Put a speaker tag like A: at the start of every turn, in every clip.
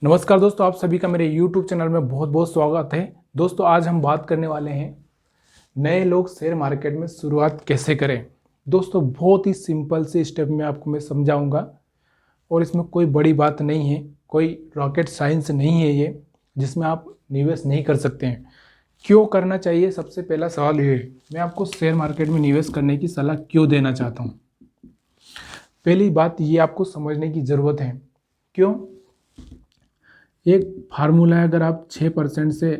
A: नमस्कार दोस्तों, आप सभी का मेरे YouTube चैनल में बहुत बहुत स्वागत है। दोस्तों आज हम बात करने वाले हैं नए लोग शेयर मार्केट में शुरुआत कैसे करें। दोस्तों बहुत ही सिंपल से स्टेप में आपको मैं समझाऊंगा और इसमें कोई बड़ी बात नहीं है, कोई रॉकेट साइंस नहीं है ये जिसमें आप निवेश नहीं कर सकते हैं। क्यों करना चाहिए, सबसे पहला सवाल ये है, मैं आपको शेयर मार्केट में निवेश करने की सलाह क्यों देना चाहता हूँ। पहली बात ये आपको समझने की ज़रूरत है। क्यों? एक फार्मूला है, अगर आप 6% से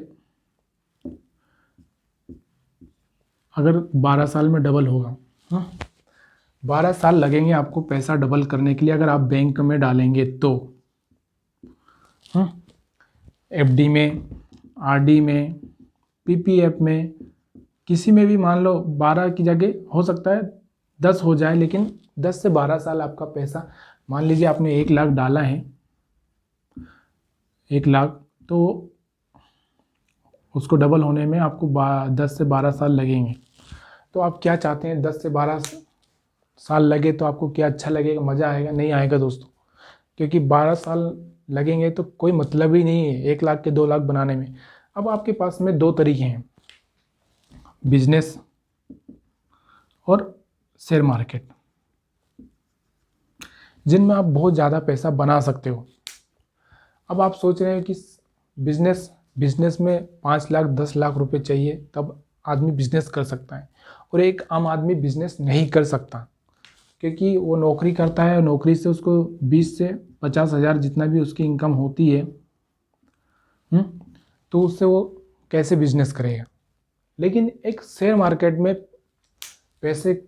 A: अगर 12 साल में डबल होगा, हाँ 12 साल लगेंगे आपको पैसा डबल करने के लिए अगर आप बैंक में डालेंगे तो, हाँ एफडी में, आरडी में, पीपीएफ में, किसी में भी मान लो 12 की जगह हो सकता है 10 हो जाए, लेकिन 10 से 12 साल आपका पैसा, मान लीजिए आपने 1 लाख डाला है, 1 लाख, तो उसको डबल होने में आपको 10 से 12 साल लगेंगे। तो आप क्या चाहते हैं, 10 से 12 साल लगे तो आपको क्या अच्छा लगेगा, मज़ा आएगा? नहीं आएगा दोस्तों, क्योंकि 12 साल लगेंगे तो कोई मतलब ही नहीं है 1 लाख के 2 लाख बनाने में। अब आपके पास में 2 तरीके हैं, बिजनेस और शेयर मार्केट, जिनमें आप बहुत ज़्यादा पैसा बना सकते हो। अब आप सोच रहे हो कि बिजनेस में 5 लाख 10 लाख रुपए चाहिए तब आदमी बिजनेस कर सकता है, और एक आम आदमी बिजनेस नहीं कर सकता क्योंकि वो नौकरी करता है, नौकरी से उसको 20 से 50 हज़ार जितना भी उसकी इनकम होती है, तो उससे वो कैसे बिजनेस करेगा। लेकिन एक शेयर मार्केट में पैसे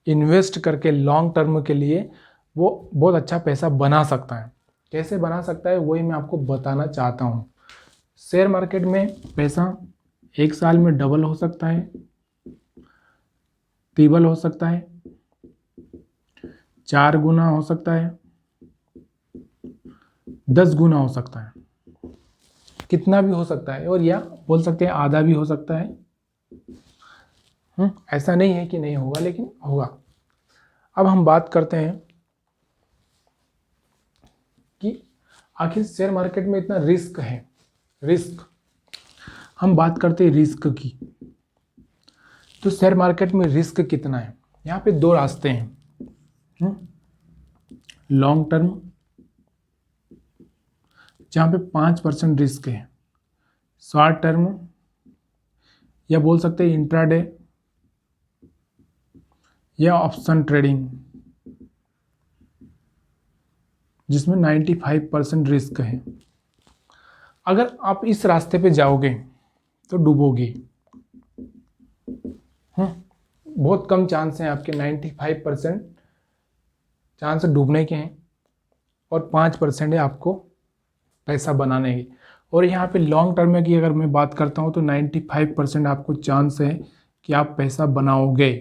A: इन्वेस्ट करके लॉन्ग टर्म के लिए वो बहुत अच्छा पैसा बना सकता है। कैसे बना सकता है वही मैं आपको बताना चाहता हूँ। शेयर मार्केट में पैसा 1 साल में डबल हो सकता है, ट्रिपल हो सकता है, 4 गुना हो सकता है, 10 गुना हो सकता है, कितना भी हो सकता है, और या बोल सकते हैं आधा भी हो सकता है। ऐसा नहीं है कि नहीं होगा, लेकिन होगा। अब हम बात करते हैं कि आखिर शेयर मार्केट में इतना रिस्क है। रिस्क, हम बात करते हैं रिस्क की, तो शेयर मार्केट में रिस्क कितना है। यहाँ पे 2 रास्ते हैं, लॉन्ग टर्म जहाँ पे 5% रिस्क है, शॉर्ट टर्म या बोल सकते हैं इंट्राडे या ऑप्शन ट्रेडिंग जिसमें 95% रिस्क है। अगर आप इस रास्ते पे जाओगे तो डूबोगे। बहुत कम चांस हैं आपके, 95% चांस डूबने के हैं और 5% है आपको पैसा बनाने की। और यहाँ पे लॉन्ग टर्म में की अगर मैं बात करता हूँ तो 95% आपको चांस है कि आप पैसा बनाओगे।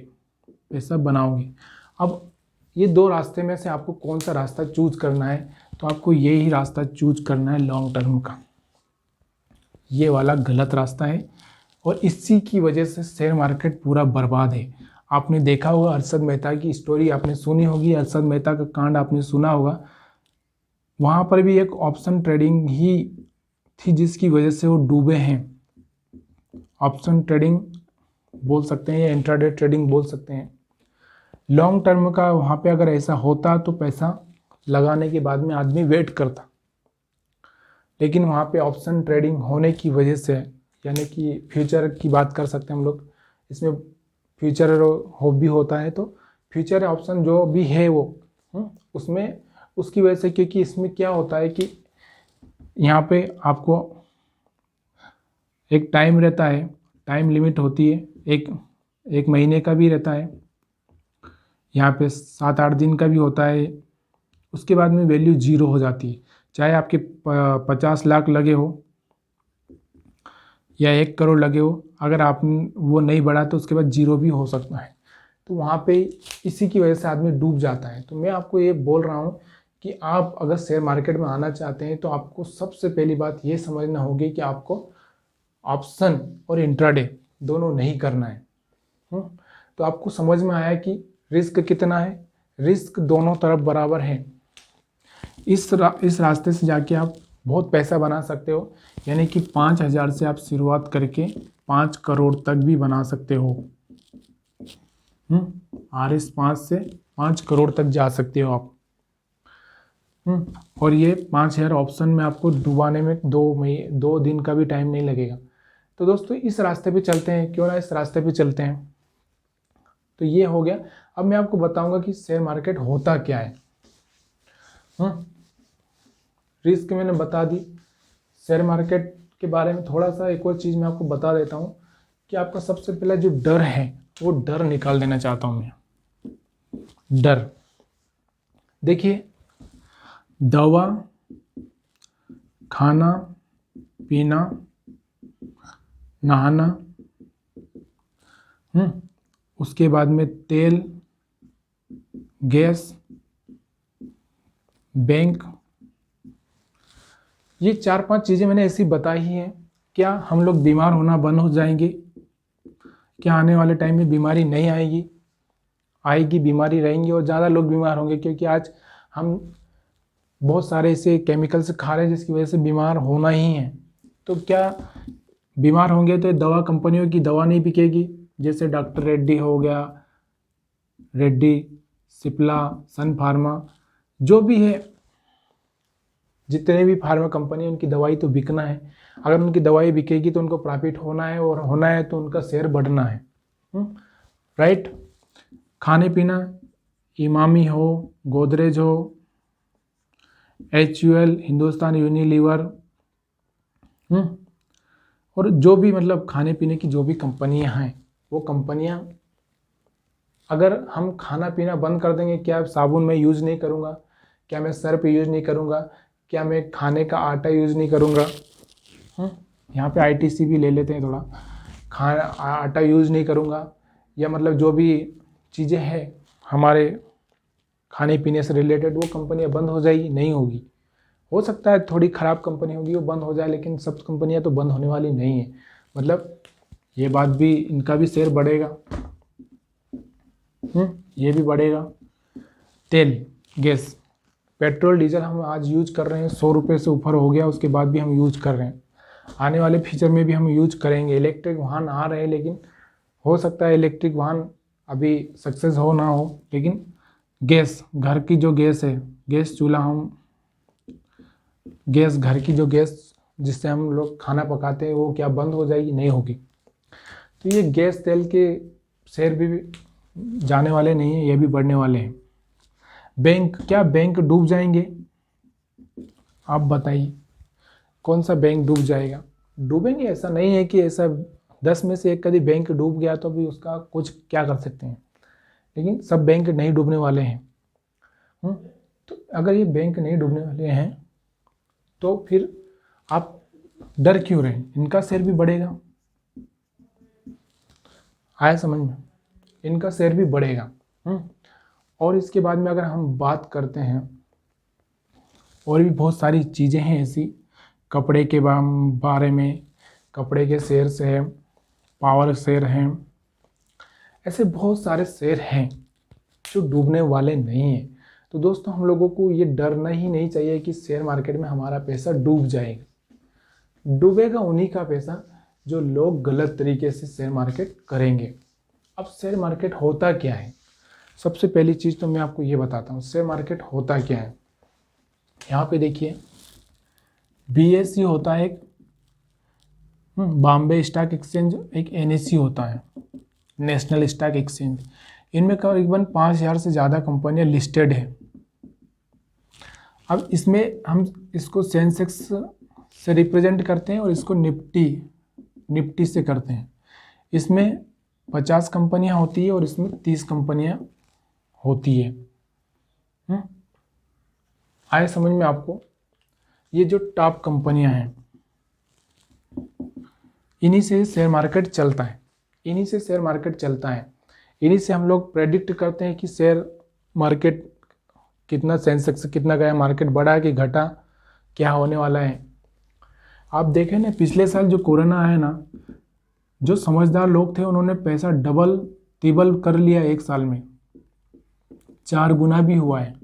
A: अब ये 2 रास्ते में से आपको कौन सा रास्ता चूज करना है, तो आपको ये ही रास्ता चूज करना है लॉन्ग टर्म का। ये वाला गलत रास्ता है और इसी की वजह से शेयर मार्केट पूरा बर्बाद है। आपने देखा होगा, अरशद मेहता की स्टोरी आपने सुनी होगी, अरशद मेहता का कांड आपने सुना होगा। वहाँ पर भी एक ऑप्शन ट्रेडिंग ही थी जिसकी वजह से वो डूबे हैं। ऑप्शन ट्रेडिंग बोल सकते हैं या इंट्राडे ट्रेडिंग बोल सकते हैं। लॉन्ग टर्म का वहाँ पे अगर ऐसा होता तो पैसा लगाने के बाद में आदमी वेट करता, लेकिन वहाँ पे ऑप्शन ट्रेडिंग होने की वजह से, यानी कि फ्यूचर की बात कर सकते हैं हम लोग, इसमें फ्यूचर हो भी होता है, तो फ्यूचर ऑप्शन जो भी है वो उसमें उसकी वजह से, क्योंकि इसमें क्या होता है कि यहाँ पे आपको एक टाइम रहता है, टाइम लिमिट होती है, एक महीने का भी रहता है, यहाँ पे 7-8 दिन का भी होता है। उसके बाद में वैल्यू 0 हो जाती है, चाहे आपके 50 लाख लगे हो या 1 करोड़ लगे हो, अगर आप वो नहीं बढ़ा तो उसके बाद 0 भी हो सकता है। तो वहाँ पे इसी की वजह से आदमी डूब जाता है। तो मैं आपको ये बोल रहा हूँ कि आप अगर शेयर मार्केट में आना चाहते हैं तो आपको सबसे पहली बात ये समझना होगी कि आपको ऑप्शन और इंट्राडे दोनों नहीं करना है। तो आपको समझ में आया कि रिस्क कितना है। रिस्क दोनों तरफ बराबर है। इस रास्ते से जाके आप बहुत पैसा बना सकते हो, यानी कि 5,000 से आप शुरुआत करके 5 करोड़ तक भी बना सकते हो। RS 5 से 5 करोड़ तक जा सकते हो आप। और ये 5,000 ऑप्शन में आपको डुबाने में 2 दिन का भी टाइम नहीं लगेगा। तो दोस्तों इस रास्ते पे चलते हैं, क्यों ना इस रास्ते पे चलते हैं। तो ये हो गया। अब मैं आपको बताऊंगा कि शेयर मार्केट होता क्या है। रिस्क मैंने बता दी। शेयर मार्केट के बारे में थोड़ा सा एक और चीज़ मैं आपको बता देता हूँ कि आपका सबसे पहला जो डर है वो डर निकाल देना चाहता हूँ मैं। डर, देखिए, दवा, खाना पीना, नहाना, उसके बाद में तेल, गैस, बैंक, ये 4-5 चीज़ें मैंने ऐसी बताई हैं। क्या हम लोग बीमार होना बंद हो जाएंगे? क्या आने वाले टाइम में बीमारी नहीं आएगी? आएगी, बीमारी रहेंगी और ज़्यादा लोग बीमार होंगे, क्योंकि आज हम बहुत सारे ऐसे केमिकल्स खा रहे हैं जिसकी वजह से बीमार होना ही है। तो क्या बीमार होंगे तो दवा कंपनियों की दवा नहीं बिकेगी? जैसे डॉक्टर रेड्डी हो गया, रेड्डी, सिप्ला, सन फार्मा, जो भी है, जितने भी फार्मा कंपनी है उनकी दवाई तो बिकना है। अगर उनकी दवाई बिकेगी तो उनको प्रॉफिट होना है, और होना है तो उनका शेयर बढ़ना है। राइट। खाने पीना, इमामी हो, गोदरेज हो, HUL, हिंदुस्तान यूनिलीवर, और जो भी मतलब खाने पीने की जो भी कंपनियां हैं, वो कंपनियां, अगर हम खाना पीना बंद कर देंगे, क्या साबुन मैं यूज़ नहीं करूँगा? क्या मैं सर्फ यूज़ नहीं करूँगा? क्या मैं खाने का आटा यूज़ नहीं करूँगा? यहाँ पे ITC भी ले लेते हैं थोड़ा। खाना आटा यूज़ नहीं करूँगा, या मतलब जो भी चीज़ें हैं हमारे खाने पीने से रिलेटेड, वो कंपनियाँ बंद हो जाएगी? नहीं होगी। हो सकता है थोड़ी ख़राब कंपनी होगी वो बंद हो जाए, लेकिन सब कंपनियाँ तो बंद होने वाली नहीं है। मतलब ये बात भी, इनका भी शेयर बढ़ेगा, ये भी बढ़ेगा। तेल, गैस, पेट्रोल, डीजल हम आज यूज कर रहे हैं, 100 रुपये से ऊपर हो गया, उसके बाद भी हम यूज कर रहे हैं। आने वाले फ्यूचर में भी हम यूज करेंगे। इलेक्ट्रिक वाहन आ रहे हैं, लेकिन हो सकता है इलेक्ट्रिक वाहन अभी सक्सेस हो ना हो, लेकिन गैस, घर की जो गैस है, गैस चूल्हा, हम गैस, घर की जो गैस जिससे हम लोग खाना पकाते हैं, वो क्या बंद हो जाएगी? नहीं होगी। तो ये गैस तेल के शेयर भी जाने वाले नहीं है, ये भी बढ़ने वाले हैं। बैंक, क्या बैंक डूब जाएंगे? आप बताइए, कौन सा बैंक डूब जाएगा? डूबेंगे, ऐसा नहीं है कि ऐसा 10 में से एक कभी बैंक डूब गया तो भी उसका कुछ क्या कर सकते हैं, लेकिन सब बैंक नहीं डूबने वाले हैं। तो अगर ये बैंक नहीं डूबने वाले हैं तो फिर आप डर क्यों रहे? इनका शेयर भी बढ़ेगा। आया समझ में? इनका शेयर भी बढ़ेगा। और इसके बाद में अगर हम बात करते हैं, और भी बहुत सारी चीज़ें हैं ऐसी, कपड़े के बारे में, कपड़े के शेयर्स हैं, पावर शेयर हैं, ऐसे बहुत सारे शेयर हैं जो डूबने वाले नहीं हैं। तो दोस्तों हम लोगों को ये डरना ही नहीं चाहिए कि शेयर मार्केट में हमारा पैसा डूब जाएगा। डूबेगा उन्हीं का पैसा जो लोग गलत तरीके से शेयर मार्केट करेंगे। अब शेयर मार्केट होता क्या है? सबसे पहली चीज़ तो मैं आपको ये बताता हूँ, शेयर मार्केट होता क्या है। यहाँ पे देखिए, BSE होता है एक, बॉम्बे स्टॉक एक्सचेंज, एक NSE होता है, नेशनल स्टॉक एक्सचेंज। इनमें करीबन 5,000 से ज़्यादा कंपनियां लिस्टेड है। अब इसमें हम इसको सेंसेक्स से रिप्रेजेंट करते हैं और इसको निफ्टी से करते हैं। इसमें 50 कंपनियां होती है और इसमें 30 कंपनियां होती है। आए समझ में आपको? ये जो टॉप कंपनियां हैं, इन्हीं से शेयर मार्केट चलता है, इन्हीं से शेयर मार्केट चलता है। इन्हीं से हम लोग प्रेडिक्ट करते हैं कि शेयर मार्केट कितना, सेंसेक्स कितना गया, मार्केट बढ़ा कि घटा, क्या होने वाला है। आप देखें ना, पिछले साल जो कोरोना आया ना, जो समझदार लोग थे उन्होंने पैसा डबल तिबल कर लिया, एक साल में 4 गुना भी हुआ है।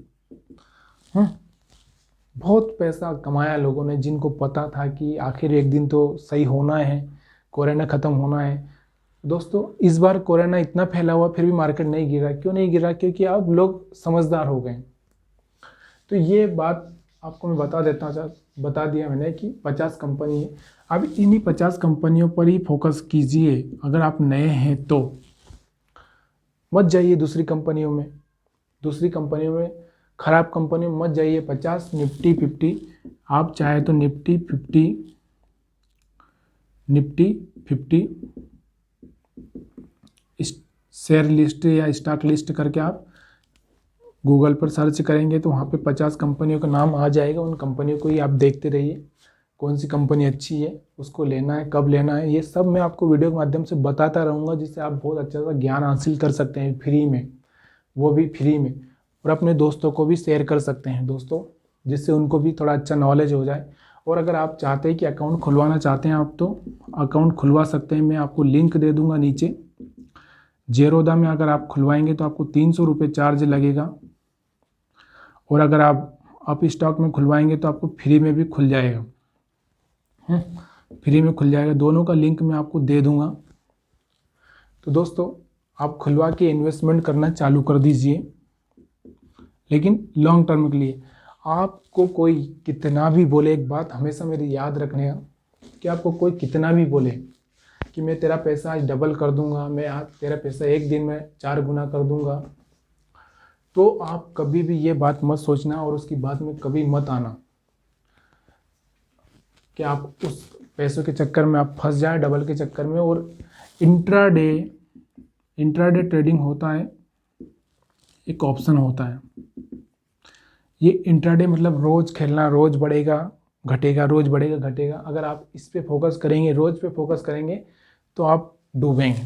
A: बहुत पैसा कमाया लोगों ने, जिनको पता था कि आखिर एक दिन तो सही होना है, कोरोना ख़त्म होना है। दोस्तों इस बार कोरोना इतना फैला हुआ फिर भी मार्केट नहीं गिरा। क्यों नहीं गिरा? क्योंकि अब लोग समझदार हो गए। तो ये बात आपको मैं बता दिया मैंने कि 50 कंपनी है। अब इन्हीं 50 कंपनियों पर ही फोकस कीजिए। अगर आप नए हैं तो मत जाइए दूसरी कंपनियों में ख़राब कंपनियों में मत जाइए। 50 निफ्टी 50, आप चाहे तो निफ्टी 50 शेयर लिस्ट या स्टॉक लिस्ट करके आप गूगल पर सर्च करेंगे तो वहाँ पे 50 कंपनियों का नाम आ जाएगा। उन कंपनियों को ही आप देखते रहिए, कौन सी कंपनी अच्छी है, उसको लेना है, कब लेना है, ये सब मैं आपको वीडियो के माध्यम से बताता रहूँगा, जिससे आप बहुत अच्छा सा ज्ञान हासिल कर सकते हैं फ्री में, वो भी फ्री में। और अपने दोस्तों को भी शेयर कर सकते हैं दोस्तों, जिससे उनको भी थोड़ा अच्छा नॉलेज हो जाए। और अगर आप चाहते हैं कि अकाउंट खुलवाना चाहते हैं आप, तो अकाउंट खुलवा सकते हैं। मैं आपको लिंक दे दूँगा नीचे। जेरोदा में अगर आप खुलवाएंगे तो आपको 300 रुपये चार्ज लगेगा, और अगर आप अप स्टॉक में खुलवाएंगे तो आपको फ्री में भी खुल जाएगा। फ्री में खुल जाएगा। दोनों का लिंक मैं आपको दे दूंगा। तो दोस्तों आप खुलवा के इन्वेस्टमेंट करना चालू कर दीजिए, लेकिन लॉन्ग टर्म के लिए। आपको कोई कितना भी बोले, एक बात हमेशा मेरी याद रखने का, कि आपको कोई कितना भी बोले कि मैं तेरा पैसा आज डबल कर दूंगा, मैं आज तेरा पैसा एक दिन में 4 गुना कर दूंगा, तो आप कभी भी ये बात मत सोचना और उसकी बात में कभी मत आना कि आप उस पैसों के चक्कर में आप फंस जाए, डबल के चक्कर में। और इंट्राडे ट्रेडिंग होता है, एक ऑप्शन होता है। ये इंट्राडे मतलब रोज खेलना, रोज बढ़ेगा घटेगा, रोज बढ़ेगा घटेगा। अगर आप इस पे फोकस करेंगे, रोज पे फोकस करेंगे, तो आप डूबेंगे।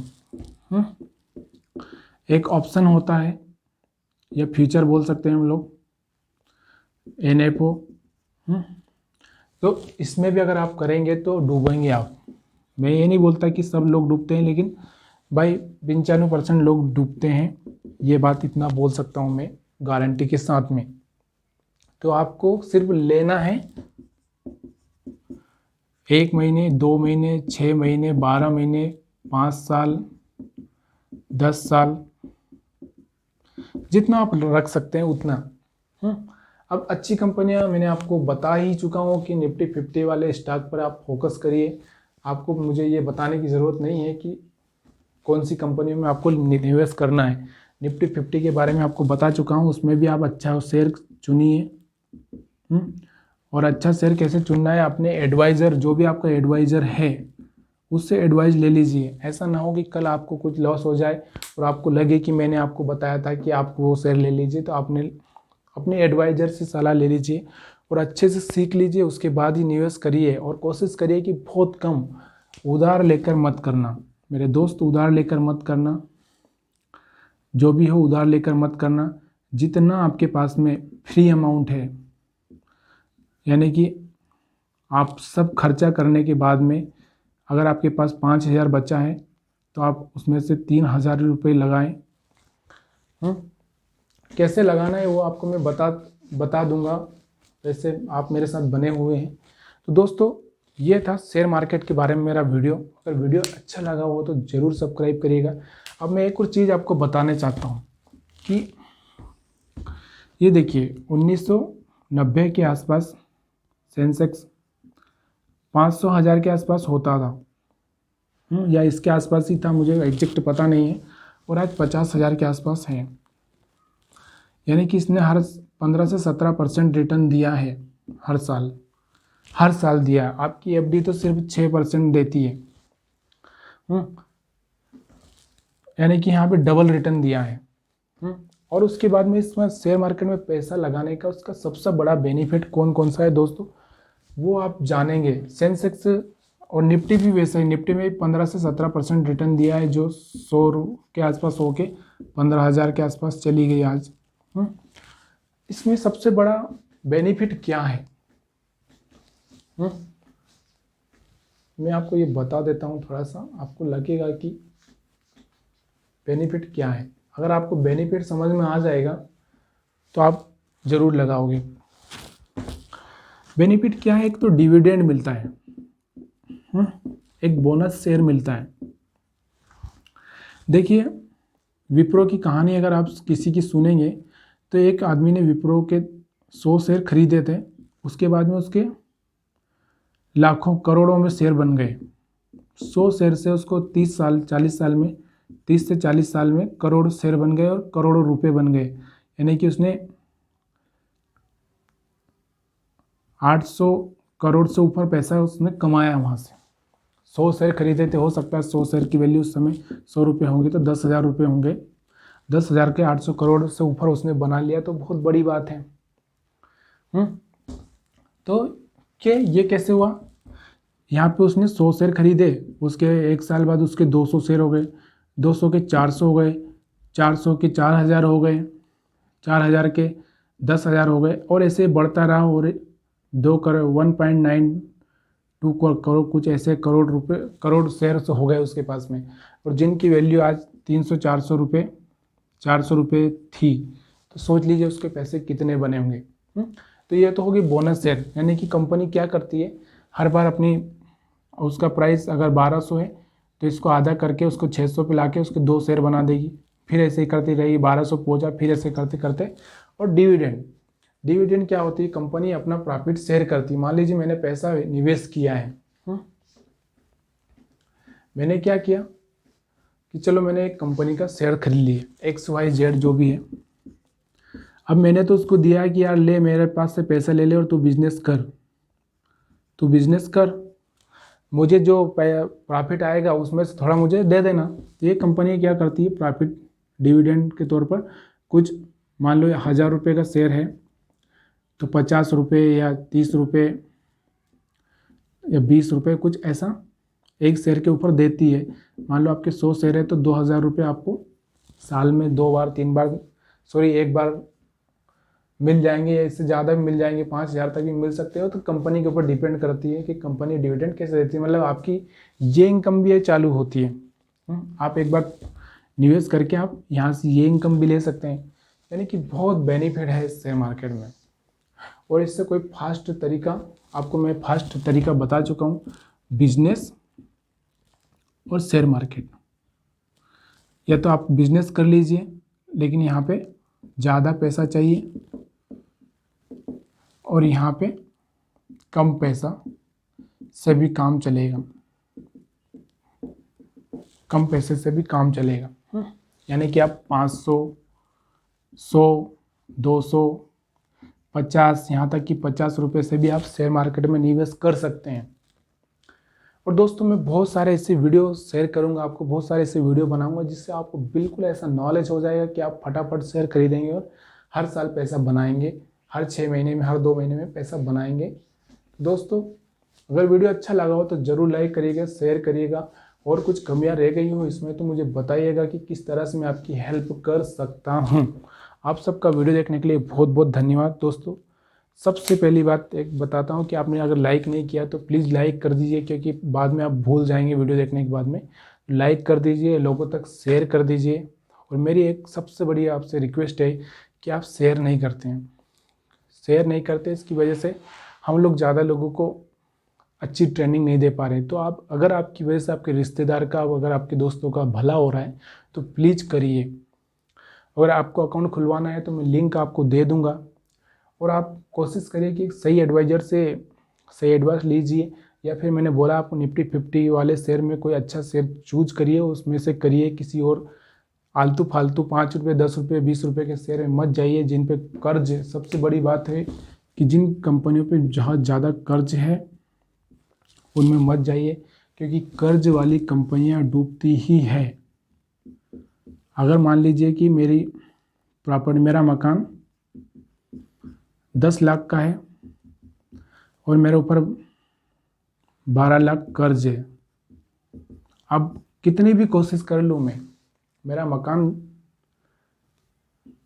A: एक ऑप्शन होता है, या फ्यूचर बोल सकते हैं हम लोग, NFO। तो इसमें भी अगर आप करेंगे तो डूबेंगे आप। मैं ये नहीं बोलता कि सब लोग डूबते हैं, लेकिन भाई 95% लोग डूबते हैं, ये बात इतना बोल सकता हूँ मैं गारंटी के साथ में। तो आपको सिर्फ लेना है 1 महीने, 2 महीने, 6 महीने, 12 महीने, 5 साल, 10 साल, जितना आप रख सकते हैं उतना। अब अच्छी कंपनियां मैंने आपको बता ही चुका हूँ कि निफ्टी 50 वाले स्टॉक पर आप फोकस करिए। आपको मुझे ये बताने की ज़रूरत नहीं है कि कौन सी कंपनी में आपको निवेश करना है। निफ्टी 50 के बारे में आपको बता चुका हूँ, उसमें भी आप अच्छा शेयर चुनिए। और अच्छा शेयर कैसे चुनना है, अपने एडवाइज़र, जो भी आपका एडवाइज़र है उससे एडवाइस ले लीजिए। ऐसा ना हो कि कल आपको कुछ लॉस हो जाए और आपको लगे कि मैंने आपको बताया था कि आप वो शेयर ले लीजिए। तो आपने अपने एडवाइज़र से सलाह ले लीजिए और अच्छे से सीख लीजिए, उसके बाद ही निवेश करिए। और कोशिश करिए कि बहुत कम, उधार लेकर मत करना मेरे दोस्त, उधार लेकर मत करना। जो भी हो उधार लेकर मत करना। जितना आपके पास में फ्री अमाउंट है, यानी कि आप सब खर्चा करने के बाद में अगर आपके पास 5,000 बचा है तो आप उसमें से 3,000 रुपये लगाएं। कैसे लगाना है वो आपको मैं बता दूंगा, वैसे आप मेरे साथ बने हुए हैं। तो दोस्तों ये था शेयर मार्केट के बारे में मेरा वीडियो। अगर वीडियो अच्छा लगा हो तो ज़रूर सब्सक्राइब करिएगा। अब मैं एक और चीज़ आपको बताना चाहता हूँ कि ये देखिए 1990 के आसपास सेंसेक्स 500,000 के आसपास होता था, या इसके आसपास ही था, मुझे एग्जैक्ट पता नहीं है। और आज 50,000 के आसपास है, यानी कि इसने हर 15 से 17% रिटर्न दिया है हर साल दिया। आपकी FD तो सिर्फ 6% देती है, यानी कि यहाँ पे डबल रिटर्न दिया है। और उसके बाद में इसमें शेयर मार्केट में पैसा लगाने का उसका सबसे बड़ा बेनिफिट कौन सा है दोस्तों, वो आप जानेंगे। सेंसेक्स और निफ्टी भी वैसा ही, निफ्टी में 15 से 17% रिटर्न दिया है, जो 100 के आसपास होके 15,000 के आसपास चली गई आज। इसमें सबसे बड़ा बेनिफिट क्या है, मैं आपको ये बता देता हूँ, थोड़ा सा आपको लगेगा कि बेनिफिट क्या है। अगर आपको बेनिफिट समझ में आ जाएगा तो आप ज़रूर लगाओगे। बेनिफिट क्या है? एक तो डिविडेंड मिलता है, एक बोनस शेयर मिलता है। देखिए विप्रो की कहानी अगर आप किसी की सुनेंगे तो एक आदमी ने विप्रो के 100 शेयर खरीदे थे, उसके बाद में उसके लाखों करोड़ों में शेयर बन गए। 100 शेयर से उसको 30 साल 40 साल में 30 से 40 साल में करोड़ शेयर बन गए और करोड़ों रुपए बन गए। यानी कि उसने 800 करोड़ से ऊपर पैसा उसने कमाया वहाँ से। 100 शेयर खरीदे थे, हो सकता है 100 शेयर की वैल्यू उस समय 100 रुपये होंगे तो 10,000 रुपये होंगे। 10,000 के 800 करोड़ से ऊपर उसने बना लिया तो बहुत बड़ी बात है। तो क्या ये कैसे हुआ? यहाँ पे उसने 100 शेयर खरीदे, उसके एक साल बाद उसके 200 शेयर हो गए, 200 के 400 हो गए, 400 के 4,000 हो गए, 4,000 के 10,000 हो गए, और ऐसे बढ़ता रहा। और 2 करोड़ 1.92 करोड़ कुछ ऐसे करोड़ शेयर हो गए उसके पास में, और जिनकी वैल्यू आज 300-400 रुपये थी। तो सोच लीजिए उसके पैसे कितने बने होंगे। तो ये तो होगी बोनस शेयर। यानी कि कंपनी क्या करती है, हर बार अपनी उसका प्राइस अगर 1200 है तो इसको आधा करके उसको 600 पे लाके उसके 2 शेयर बना देगी, फिर ऐसे ही करती रहेगी, 1200 पहुंचा, फिर ऐसे करते करते। और डिविडेंड क्या होती है? कंपनी अपना प्रॉफिट शेयर करती है। मान लीजिए मैंने पैसा निवेश किया है, मैंने क्या किया कि चलो मैंने एक कंपनी का शेयर खरीद लिया, XYZ जो भी है। अब मैंने तो उसको दिया है कि यार ले, मेरे पास से पैसा ले ले और तू बिजनेस कर, मुझे जो प्रॉफिट आएगा उसमें से थोड़ा मुझे दे देना। तो ये कंपनी क्या करती है, प्रॉफिट डिविडेंड के तौर पर कुछ, मान लो 1,000 रुपये का शेयर है तो 50 रुपये या 30 रुपये या 20 रुपये कुछ ऐसा एक शेयर के ऊपर देती है। मान लो आपके 100 शेयर है तो 2,000 रुपये आपको साल में 1 बार मिल जाएंगे, या इससे ज़्यादा भी मिल जाएंगे, 5,000 तक भी मिल सकते हो। तो कंपनी के ऊपर डिपेंड करती है कि कंपनी डिविडेंड कैसे देती है। मतलब आपकी ये इनकम भी चालू होती है। आप एक बार निवेश करके आप यहाँ से ये इनकम भी ले सकते हैं। यानी कि बहुत बेनिफिट है इस शेयर मार्केट में। और इससे कोई फास्ट तरीका, आपको मैं फास्ट तरीका बता चुका हूँ, बिजनेस और शेयर मार्केट। या तो आप बिजनेस कर लीजिए, लेकिन यहाँ पे ज़्यादा पैसा चाहिए, और यहाँ पे कम पैसा से भी काम चलेगा, कम पैसे से भी काम चलेगा। यानी कि आप 500, 100, 200, 50, यहाँ तक कि 50 रुपये से भी आप शेयर मार्केट में निवेश कर सकते हैं। और दोस्तों मैं बहुत सारे ऐसे वीडियो शेयर करूंगा आपको, बहुत सारे ऐसे वीडियो बनाऊंगा जिससे आपको बिल्कुल ऐसा नॉलेज हो जाएगा कि आप फटाफट शेयर खरीदेंगे और हर साल पैसा बनाएंगे, हर 6 महीने में, हर 2 महीने में पैसा बनाएंगे। दोस्तों अगर वीडियो अच्छा लगा हो तो ज़रूर लाइक करिएगा, शेयर करिएगा, और कुछ कमियां रह गई हो इसमें तो मुझे बताइएगा कि किस तरह से मैं आपकी हेल्प कर सकता हूं। आप सबका वीडियो देखने के लिए बहुत बहुत धन्यवाद। दोस्तों सबसे पहली बात एक बताता हूं कि आपने अगर लाइक नहीं किया तो प्लीज़ लाइक कर दीजिए, क्योंकि बाद में आप भूल जाएंगे वीडियो देखने के बाद में। लाइक कर दीजिए, लोगों तक शेयर कर दीजिए। और मेरी एक सबसे बड़ी आपसे रिक्वेस्ट है कि आप शेयर नहीं करते हैं, शेयर नहीं करते, इसकी वजह से हम लोग ज़्यादा लोगों को अच्छी ट्रेनिंग नहीं दे पा रहे। तो आप, अगर आपकी वजह से आपके रिश्तेदार का, अगर आपके दोस्तों का भला हो रहा है तो प्लीज़ करिए। अगर आपको अकाउंट खुलवाना है तो मैं लिंक आपको दे दूंगा, और आप कोशिश करिए कि सही एडवाइज़र से सही एडवाइस लीजिए, या फिर मैंने बोला आपको निफ्टी 50 वाले शेयर में कोई अच्छा शेयर चूज करिए, उसमें से करिए। किसी और आलतू फालतू 5 रुपये, 10 रुपये, 20 रुपये के शेयर में मत जाइए जिन पे कर्ज है। सबसे बड़ी बात है कि जिन कंपनियों पे जहाँ ज़्यादा कर्ज है उनमें मत जाइए, क्योंकि कर्ज वाली कंपनियां डूबती ही है। अगर मान लीजिए कि मेरा मकान 10 लाख का है और मेरे ऊपर 12 लाख कर्ज है, अब कितनी भी कोशिश कर लूँ मैं, मेरा मकान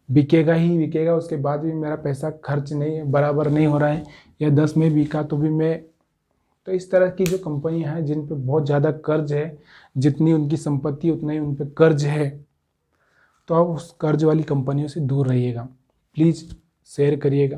A: बिकेगा ही बिकेगा, उसके बाद भी मेरा पैसा खर्च नहीं बराबर नहीं हो रहा है, या 10 में बिका तो भी मैं। तो इस तरह की जो कंपनियां हैं जिन पे बहुत ज़्यादा कर्ज है, जितनी उनकी संपत्ति उतना ही उन पे कर्ज है, तो आप उस कर्ज वाली कंपनियों से दूर रहिएगा। प्लीज़ शेयर करिएगा।